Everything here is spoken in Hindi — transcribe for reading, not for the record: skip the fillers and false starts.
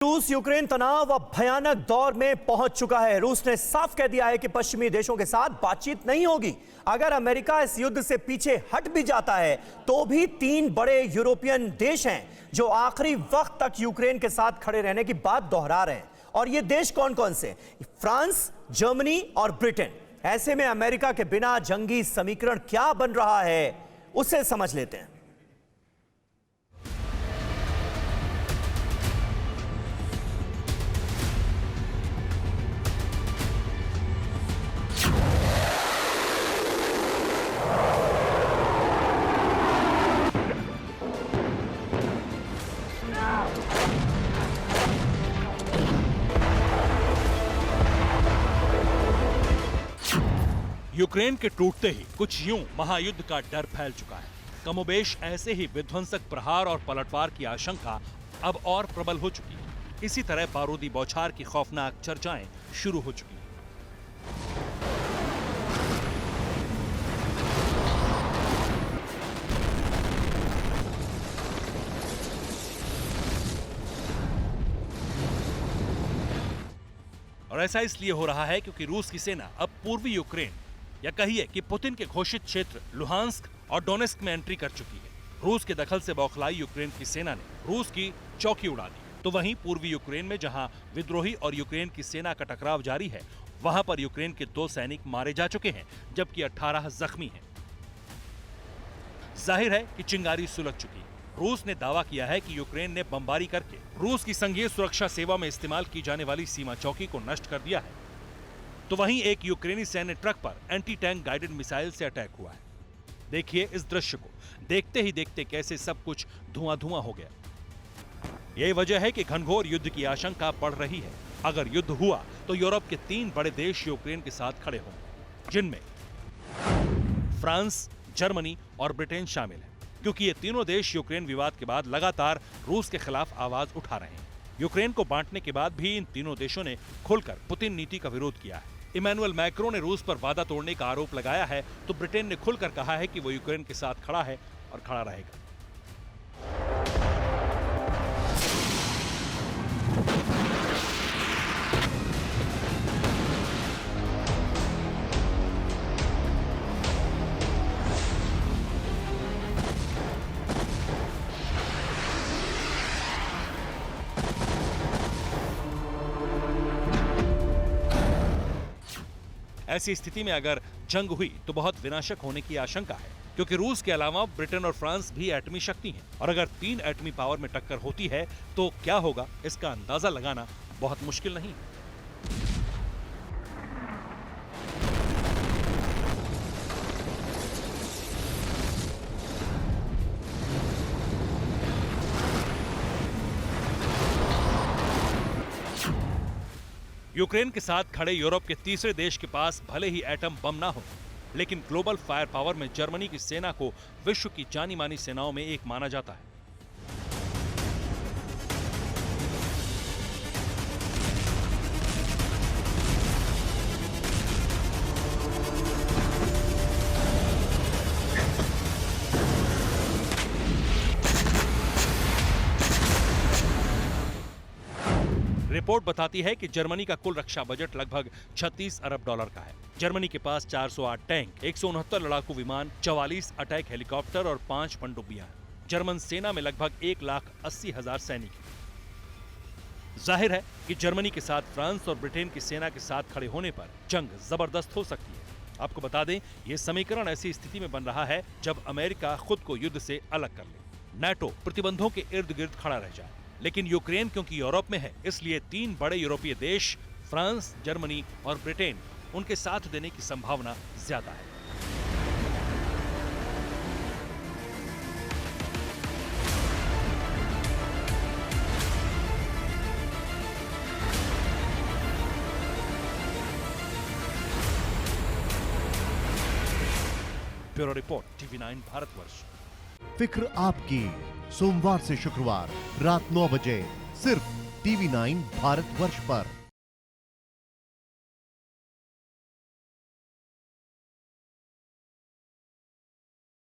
रूस यूक्रेन तनाव अब भयानक दौर में पहुंच चुका है। रूस ने साफ कह दिया है कि पश्चिमी देशों के साथ बातचीत नहीं होगी। अगर अमेरिका इस युद्ध से पीछे हट भी जाता है तो भी 3 बड़े यूरोपियन देश हैं जो आखिरी वक्त तक यूक्रेन के साथ खड़े रहने की बात दोहरा रहे हैं। और ये देश कौन कौन से? फ्रांस, जर्मनी और ब्रिटेन। ऐसे में अमेरिका के बिना जंगी समीकरण क्या बन रहा है, उसे समझ लेते हैं। यूक्रेन के टूटते ही कुछ यूं महायुद्ध का डर फैल चुका है। कमोबेश ऐसे ही विध्वंसक प्रहार और पलटवार की आशंका अब और प्रबल हो चुकी है। इसी तरह बारूदी बौछार की खौफनाक चर्चाएं शुरू हो चुकी हैं। और ऐसा इसलिए हो रहा है क्योंकि रूस की सेना अब पूर्वी यूक्रेन या कहिए कि पुतिन के घोषित क्षेत्र लुहांस्क और डोनेस्क में एंट्री कर चुकी है। रूस के दखल से बौखलाई यूक्रेन की सेना ने रूस की चौकी उड़ा दी। तो वहीं पूर्वी यूक्रेन में जहां विद्रोही और यूक्रेन की सेना का टकराव जारी है, वहां पर यूक्रेन के 2 सैनिक मारे जा चुके हैं जबकि 18 जख्मी हैं। जाहिर है कि चिंगारी सुलग चुकी है। रूस ने दावा किया है कि यूक्रेन ने बमबारी करके रूस की संघीय सुरक्षा सेवा में इस्तेमाल की जाने वाली सीमा चौकी को नष्ट कर दिया है। तो वहीं एक यूक्रेनी सैन्य ट्रक पर एंटी टैंक गाइडेड मिसाइल से अटैक हुआ है। देखिए इस दृश्य को। देखते ही देखते कैसे सब कुछ धुआं-धुआं हो गया। यही वजह है कि घनघोर युद्ध की आशंका बढ़ रही है। अगर युद्ध हुआ तो यूरोप के 3 बड़े देश यूक्रेन के साथ खड़े होंगे, जिनमें फ्रांस, जर्मनी और ब्रिटेन शामिल है, क्योंकि ये तीनों देश यूक्रेन विवाद के बाद लगातार रूस के खिलाफ आवाज उठा रहे हैं। यूक्रेन को बांटने के बाद भी इन तीनों देशों ने खुलकर पुतिन नीति का विरोध किया है। इमैनुअल मैक्रों ने रूस पर वादा तोड़ने का आरोप लगाया है, तो ब्रिटेन ने खुलकर कहा है कि वो यूक्रेन के साथ खड़ा है और खड़ा रहेगा। ऐसी स्थिति में अगर जंग हुई तो बहुत विनाशक होने की आशंका है, क्योंकि रूस के अलावा ब्रिटेन और फ्रांस भी एटमी शक्ति हैं। और अगर 3 एटमी पावर में टक्कर होती है तो क्या होगा, इसका अंदाजा लगाना बहुत मुश्किल नहीं है। यूक्रेन के साथ खड़े यूरोप के तीसरे देश के पास भले ही एटम बम ना हो, लेकिन ग्लोबल फायर पावर में जर्मनी की सेना को विश्व की जानी मानी सेनाओं में एक माना जाता है। रिपोर्ट बताती है कि जर्मनी का कुल रक्षा बजट लगभग 36 अरब डॉलर का है। जर्मनी के पास 408 टैंक, 169 लड़ाकू विमान, 44 अटैक हेलीकॉप्टर और 5 पनडुब्बियां हैं। जर्मन सेना में लगभग 1,80,000 सैनिक हैं। जाहिर है कि जर्मनी के साथ फ्रांस और ब्रिटेन की सेना के साथ खड़े होने पर जंग जबरदस्त हो सकती है। आपको बता दें, यह समीकरण ऐसी स्थिति में बन रहा है जब अमेरिका खुद को युद्ध से अलग कर ले, नाटो प्रतिबंधों के इर्द गिर्द खड़ा रह जाए। लेकिन यूक्रेन क्योंकि यूरोप में है, इसलिए 3 बड़े यूरोपीय देश फ्रांस, जर्मनी और ब्रिटेन, उनके साथ देने की संभावना ज्यादा है। Bureau report, TV9 Bharatvarsh. फिक्र आपकी, सोमवार से शुक्रवार रात 9 बजे सिर्फ TV9 भारतवर्ष पर।